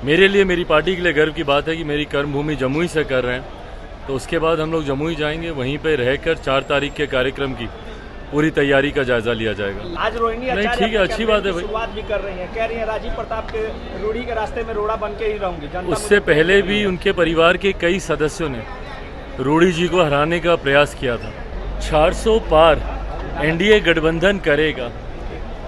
मेरे लिए, मेरी पार्टी के लिए गर्व की बात है कि मेरी कर्मभूमि जमुई से कर रहे हैं, तो उसके बाद हम लोग जमुई जाएंगे, वहीं पे रहकर 4 तारीख के कार्यक्रम की पूरी तैयारी का जायजा लिया जाएगा। आज रोहिणी नहीं, ठीक है, अच्छी बात है भाई। शुरुआत भी कर रही हैं, कह रही हैं राजीव प्रताप के रूढ़ी के रास्ते में रोड़ा बन के ही रहूंगी। उससे पहले भी उनके परिवार के कई सदस्यों ने रूढ़ी जी को हराने का प्रयास किया था। 400 पार एनडीए गठबंधन करेगा,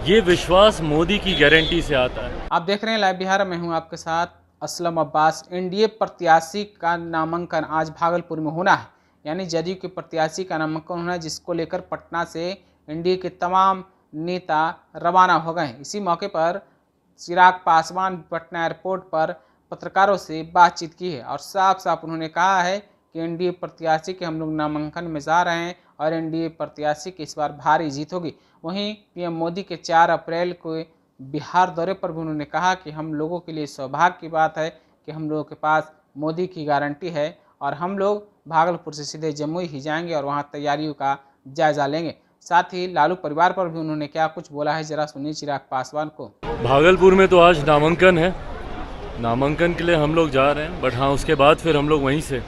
ये विश्वास मोदी की गारंटी से आता है। आप देख रहे हैं लाइव बिहार, मैं हूं आपके साथ असलम अब्बास। एनडीए प्रत्याशी का नामांकन आज भागलपुर में होना है, यानी जदयू के प्रत्याशी का नामांकन होना है, जिसको लेकर पटना से एनडीए के तमाम नेता रवाना हो गए। इसी मौके पर चिराग पासवान पटना एयरपोर्ट पर पत्रकारों से बातचीत की है और साफ साफ उन्होंने कहा है कि एनडीए प्रत्याशी के हम लोग नामांकन में जा रहे हैं और एनडीए प्रत्याशी की इस बार भारी जीत होगी। वहीं पीएम मोदी के 4 अप्रैल को बिहार दौरे पर भी उन्होंने कहा कि हम लोगों के लिए सौभाग्य की बात है कि हम लोगों के पास मोदी की गारंटी है और हम लोग भागलपुर से सीधे जमुई ही जाएंगे और वहां तैयारियों का जायजा लेंगे। साथ ही लालू परिवार पर भी उन्होंने क्या कुछ बोला है, जरा सुनिए चिराग पासवान को। भागलपुर में तो आज नामांकन है, नामांकन के लिए हम लोग जा रहे हैं, बट हाँ उसके बाद फिर हम लोग वहीं से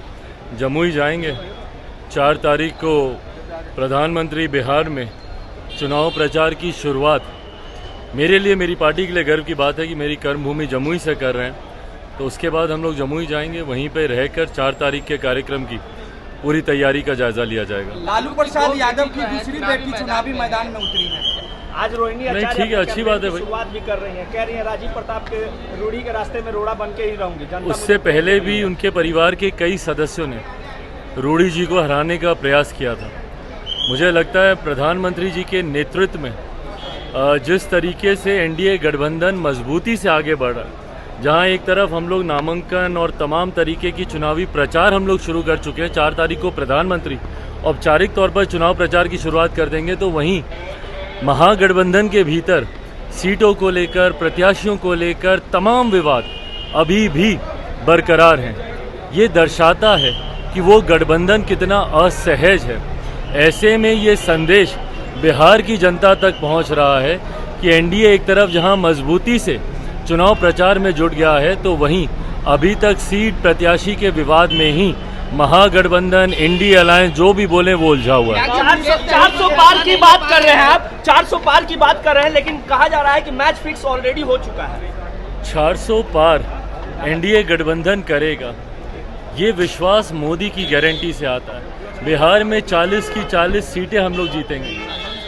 जमुई जाएंगे। 4 तारीख को प्रधानमंत्री बिहार में चुनाव प्रचार की शुरुआत। मेरे लिए, मेरी पार्टी के लिए गर्व की बात है कि मेरी कर्मभूमि जमुई से कर रहे हैं, तो उसके बाद हम लोग जमुई जाएंगे, वहीं पे रहकर 4 तारीख के कार्यक्रम की पूरी तैयारी का जायजा लिया जाएगा। लालू प्रसाद यादव की दूसरी बेटी चुनावी मैदान में उतरी है। आज रोहिणी नहीं, ठीक है, अच्छी बात है भाई। शुरुआत भी कर रही हैं, कह रही हैं राजीव प्रताप के रूढ़ी के रास्ते में रोड़ा बन के ही रहूंगी। उससे पहले भी उनके परिवार के कई सदस्यों ने रूढ़ी जी को हराने का प्रयास किया था। मुझे लगता है प्रधानमंत्री जी के नेतृत्व में जिस तरीके से एनडीए गठबंधन मजबूती से आगे बढ़ रहा है, जहां एक तरफ हम लोग नामांकन और तमाम तरीके की चुनावी प्रचार हम लोग शुरू कर चुके हैं, 4 तारीख को प्रधानमंत्री औपचारिक तौर पर चुनाव प्रचार की शुरुआत कर देंगे, तो वहीं महागठबंधन के भीतर सीटों को लेकर, प्रत्याशियों को लेकर तमाम विवाद अभी भी बरकरार हैं। ये दर्शाता है कि वो गठबंधन कितना असहज है। ऐसे में ये संदेश बिहार की जनता तक पहुंच रहा है कि एनडीए एक तरफ जहां मजबूती से चुनाव प्रचार में जुट गया है, तो वहीं अभी तक सीट प्रत्याशी के विवाद में ही महागठबंधन, इंडी अलायंस जो भी बोले वो उलझा हुआ है। 400 पार की बात कर रहे हैं आप, 400 पार की बात कर रहे हैं, लेकिन कहा जा रहा है कि मैच फिक्स ऑलरेडी हो चुका है। 400 पार एनडीए गठबंधन करेगा, ये विश्वास मोदी की गारंटी से आता है। बिहार में 40 की 40 सीटें हम लोग जीतेंगे।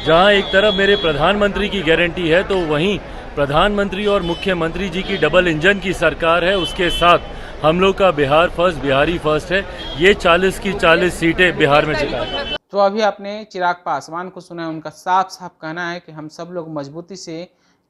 जहां एक तरफ मेरे प्रधानमंत्री की गारंटी है, तो वहीं प्रधानमंत्री और मुख्यमंत्री जी की डबल इंजन की सरकार है, उसके साथ हम लोग का बिहार फर्स्ट, बिहारी फर्स्ट है। ये 40 की 40 सीटें बिहार में जिताएंगे। तो अभी आपने चिराग पासवान को सुना है, उनका साफ साफ कहना है कि हम सब लोग मजबूती से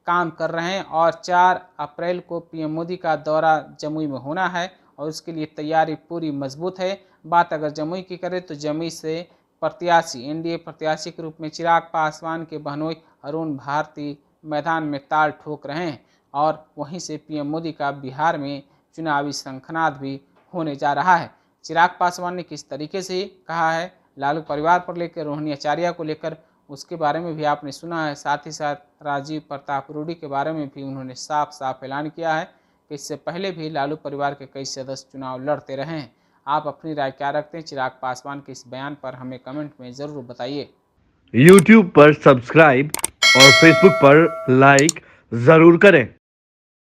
काम कर रहे हैं और 4 अप्रैल को पीएम मोदी का दौरा जमुई में होना है और उसके लिए तैयारी पूरी मजबूत है। बात अगर जमुई की करें तो जमुई से प्रत्याशी, एनडीए प्रत्याशी के रूप में चिराग पासवान के बहनोई अरुण भारती मैदान में ताल ठोक रहे हैं और वहीं से पीएम मोदी का बिहार में चुनावी शंखनाद भी होने जा रहा है। चिराग पासवान ने किस तरीके से कहा है लालू परिवार पर लेकर, रोहिणी आचार्य को लेकर, उसके बारे में भी आपने सुना है। साथ ही साथ राजीव प्रताप रूढ़ी के बारे में भी उन्होंने साफ साफ ऐलान किया है कि इससे पहले भी लालू परिवार के कई सदस्य चुनाव लड़ते रहे हैं। आप अपनी राय क्या रखते हैं चिराग पासवान के इस बयान पर, हमें कमेंट में ज़रूर बताइए। YouTube पर सब्सक्राइब और Facebook पर लाइक ज़रूर करें।